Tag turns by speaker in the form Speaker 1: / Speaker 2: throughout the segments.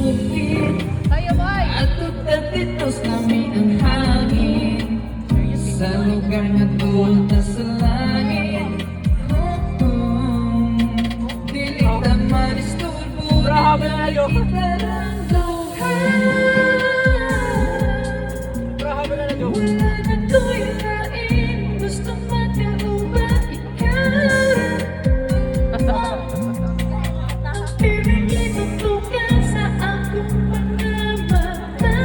Speaker 1: bukid atot katitos nami ang hangin sa lugar nga tulta sa langit. Dili ta maristurbo, kita lang duhan. Wala na to'y lain, gusto magkauban ikaw. Ang pinili tutukan sa akong mga mata.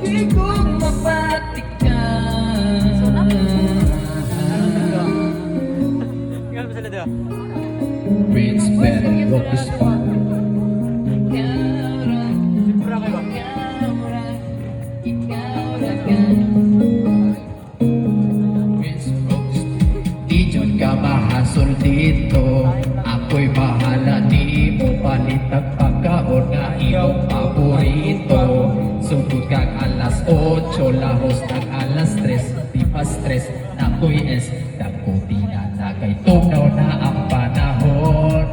Speaker 1: Di ko mapatikan. Prince Ben, rock the spot. Mahasol dito, ako'y bahala, di mo palitag pagkaon nga iyong paborito. Sugod kang alas 8, lahos ng alas 3, di pa stress na ako'y dagputi na kay tugnaw na ang panahon.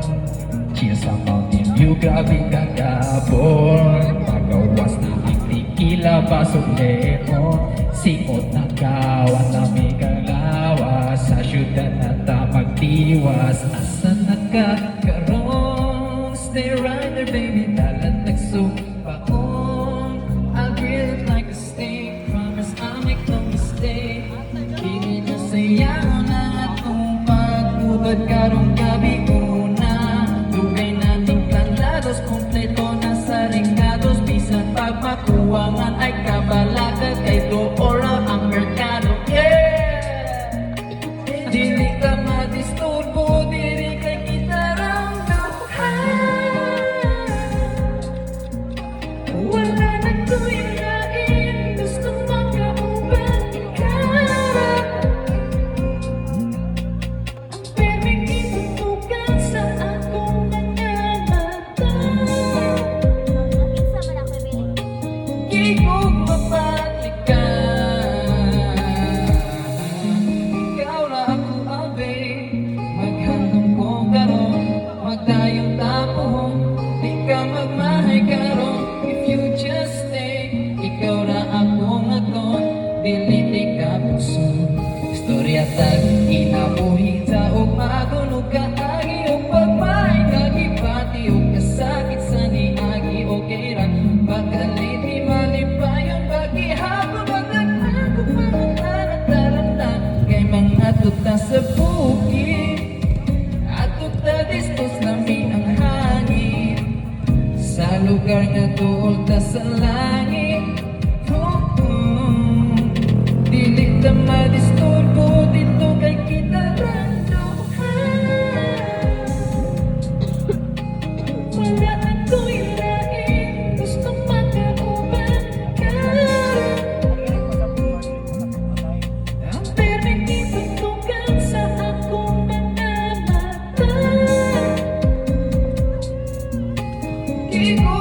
Speaker 1: Cheers sa Mountain View, grabe kagabon. Pagawas na ang tequila, basong lemon. Sikot na kawan na may kalawas sa syudad na magdiwas. Asa na ka karon? Stay right there baby, dalat nagsupaon. I'll grill it like a steak, promise I'll make no mistake. Hindi na sayaw na atong pagubad karong gabi una. Dugay nating planlados, kompleto na sa regados. Bisan pagmakuwangan ay kabalaga kay Doora ang merkado. Dili ka madisturbo, dili kay kita lang duhan. Wala na to'y lain, gusto magkauban ikaw. Ang pwedeng itutukan sa akong mga mata. Di ko mapatikan. Ikaw na ako abe, maghanong ko karon, magtayong tapon, di ka magmahay karon. If you just stay, ikaw na ako ngaton, dili di ka puso. Istorya tag inabuhi sa og magunog ka agi og pagmahay kagipati og kasakit sa niagi okay ra. Pagkaliti malipayon paghihapon magdaghan ko pangalan kay mga tuta sa bukid atot na distos nami ang hangin sa lugar nga tulta sa langit. Dili ta madisturbo dito kay kita lang duhan. Wala na to'y lain, gusto magkauban ikaw. Ang permit itutukan sa akong mga mata. Di ko